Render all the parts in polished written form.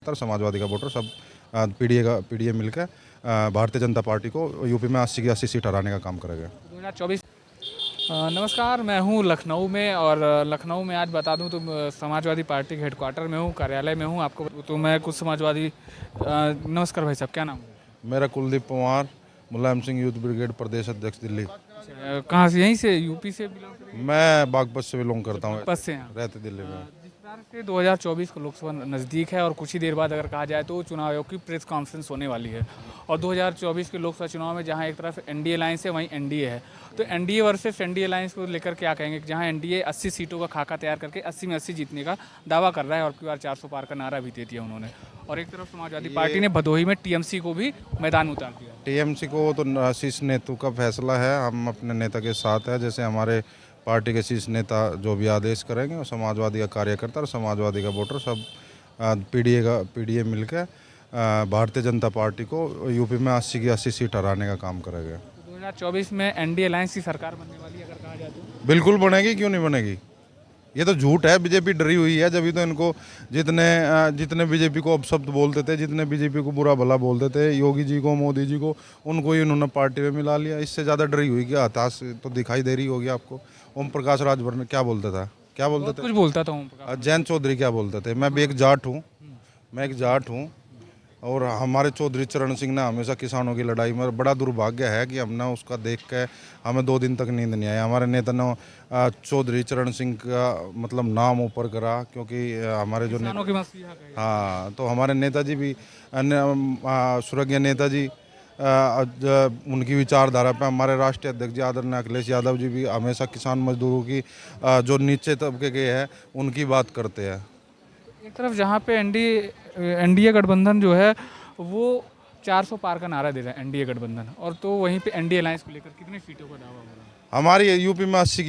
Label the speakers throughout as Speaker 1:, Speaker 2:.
Speaker 1: समाजवादी का वोटर सब पीडीए मिलकर भारतीय जनता पार्टी को यूपी में 80 की 80 सीट हराने का काम करेगा
Speaker 2: 2024। नमस्कार, मैं हूँ लखनऊ में और लखनऊ में आज बता दूँ तो समाजवादी पार्टी के हेडक्वार्टर में हूँ, कार्यालय में हूँ। आपको तो मैं कुछ समाजवादी नमस्कार भाई साहब, क्या नाम है?
Speaker 1: मेरा कुलदीप पंवार, मुलायम सिंह यूथ ब्रिगेड प्रदेश अध्यक्ष दिल्ली।
Speaker 2: कहाँ से? यहीं से, यूपी से बिलोंग करेंगे?
Speaker 1: मैं बागपत से बिलोंग करता हूँ,
Speaker 2: बागपत से हैं।
Speaker 1: रहते दिल्ली में।
Speaker 2: जिस प्रकार से 2024 को लोकसभा नज़दीक है और कुछ ही देर बाद अगर कहा जाए तो चुनाव आयोग की प्रेस कॉन्फ्रेंस होने वाली है। और 2024 के लोकसभा चुनाव में जहां एक तरफ एनडीए अलायंस है वहीं एनडीए है, तो एनडीए वर्सेस एनडीए अलायंस को लेकर क्या कहेंगे? जहां एनडीए 80 सीटों का खाका तैयार करके 80 में 80 जीतने का दावा कर रहा है और की बार 400 पार का नारा भी दे दिया उन्होंने, और एक तरफ समाजवादी पार्टी ने भदोही में टीएमसी को भी मैदान में उतार दिया।
Speaker 1: टीएमसी को तो शीर्ष नेतृत्व का फैसला है, हम अपने नेता के साथ है। जैसे हमारे पार्टी के शीर्ष नेता जो भी आदेश करेंगे और समाजवादी का कार्यकर्ता और समाजवादी का वोटर सब पीडीए मिलकर भारतीय जनता पार्टी को यूपी में 80 की 80 सीट हराने का काम करेगा।
Speaker 2: 2024 में एनडीए अलायंस की सरकार बनने वाली है अगर कहा जाए तो?
Speaker 1: बिल्कुल बनेगी, क्यों नहीं बनेगी। ये तो झूठ है, बीजेपी डरी हुई है। जब तो इनको जितने बीजेपी को अपशब्द बोलते थे, जितने बीजेपी को बुरा भला बोलते थे, योगी जी को, मोदी जी को, उनको ही उन्होंने पार्टी में मिला लिया। इससे ज़्यादा डरी हुई क्या? हताश तो दिखाई दे रही होगी आपको। ओम प्रकाश राजभर क्या बोलता था, क्या बोलते थे?
Speaker 2: कुछ बोलता था ओम प्रकाश।
Speaker 1: जयंत चौधरी क्या बोलते थे? मैं भी एक जाट हूँ और हमारे चौधरी चरण सिंह ने हमेशा किसानों की लड़ाई में, बड़ा दुर्भाग्य है कि हमने उसका देख के हमें 2 दिन तक नींद नहीं आई। हमारे नेता ने चौधरी चरण सिंह का मतलब नाम ऊपर करा, क्योंकि हमारे जो हाँ, तो हमारे नेताजी भी स्वर्गीय नेताजी उनकी विचारधारा पे हमारे राष्ट्रीय अध्यक्ष जी आदरणीय अखिलेश यादव जी भी हमेशा किसान मजदूरों की जो नीचे तबके के हैं उनकी बात करते हैं।
Speaker 2: एक तरफ जहाँ पे एनडीए गठबंधन जो है वो 400 पार का नारा दे रहा है एनडीए गठबंधन, और तो वहीं पे एनडीए अलायंस को लेकर कितनी सीटों का दावा हो रहा है?
Speaker 1: हमारी यूपी में 80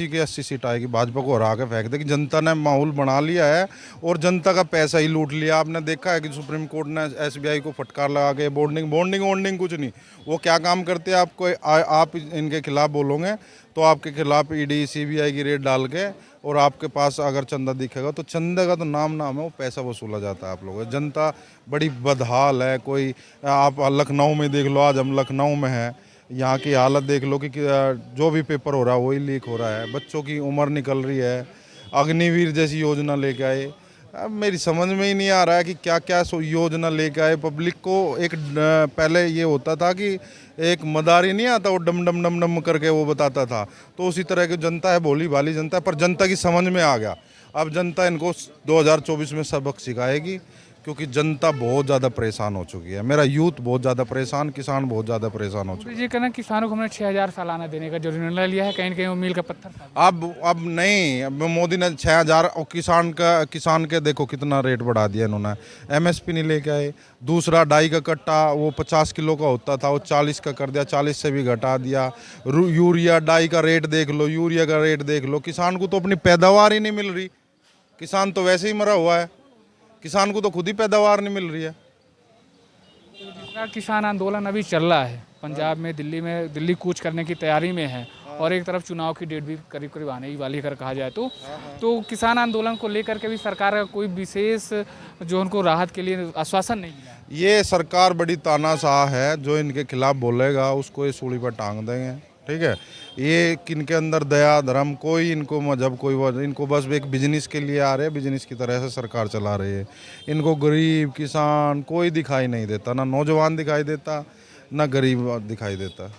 Speaker 1: की 80 सीट आएगी। भाजपा को हरा के फेंक देगी। जनता ने माहौल बना लिया है और जनता का पैसा ही लूट लिया। आपने देखा है कि सुप्रीम कोर्ट ने एसबीआई को फटकार लगा के बॉन्डिंग कुछ नहीं, वो क्या काम करते हैं। आपको आप इनके खिलाफ बोलोगे तो आपके खिलाफ ईडी सीबीआई की रेड डाल के, और आपके पास अगर चंदा दिखेगा तो चंदे का तो नाम है, वो पैसा वसूला जाता है आप लोगों। जनता बड़ी बदहाल है। कोई आप लखनऊ में देख लो, आज हम लखनऊ में हैं, यहाँ की हालत देख लो कि जो भी पेपर हो रहा है वही लीक हो रहा है। बच्चों की उम्र निकल रही है। अग्निवीर जैसी योजना लेके आए, अब मेरी समझ में ही नहीं आ रहा है कि क्या क्या योजना लेके आए। पब्लिक को एक पहले ये होता था कि एक मदारी नहीं आता, वो डम डम डम डम करके वो बताता था, तो उसी तरह की जनता है, भोली भाली जनता है। पर जनता की समझ में आ गया। अब जनता इनको 2024 में सबक सिखाएगी, क्योंकि जनता बहुत ज़्यादा परेशान हो चुकी है। मेरा यूथ बहुत ज़्यादा परेशान, किसान बहुत ज़्यादा परेशान हो चुके हैं।
Speaker 2: जी कहना किसानों को हमने 6000 सालाना देने का जो निर्णय लिया है, कहीं न कहीं वो मील का पत्थर था।
Speaker 1: अब नहीं, अब मोदी ने 6000 और किसान के देखो कितना रेट बढ़ा दिया इन्होंने। एमएसपी नहीं लेके आए। दूसरा डाई का कट्टा वो 50 किलो का होता था, वो 40 का कर दिया, 40 से भी घटा दिया। यूरिया डाई का रेट देख लो, यूरिया का रेट देख लो। किसान को तो अपनी पैदावार ही नहीं मिल रही। किसान तो वैसे ही मरा हुआ है। किसान को तो खुद ही पैदावार नहीं मिल रही है।
Speaker 2: तो जितना किसान आंदोलन अभी चल रहा है पंजाब में, दिल्ली कूच करने की तैयारी में है, और एक तरफ चुनाव की डेट भी करीब करीब आने ही वाली अगर कहा जाए तो किसान आंदोलन को लेकर के भी सरकार का कोई विशेष जो उनको राहत के लिए आश्वासन नहीं मिला है।
Speaker 1: ये सरकार बड़ी तानाशाह है। जो इनके खिलाफ बोलेगा उसको ये सूली पर टांग देंगे, ठीक है। ये किनके अंदर दया धर्म कोई, इनको मजहब कोई, इनको बस एक बिजनेस के लिए आ रहे हैं। बिजनेस की तरह से सरकार चला रही है। इनको गरीब किसान कोई दिखाई नहीं देता, ना नौजवान दिखाई देता, ना गरीब दिखाई देता।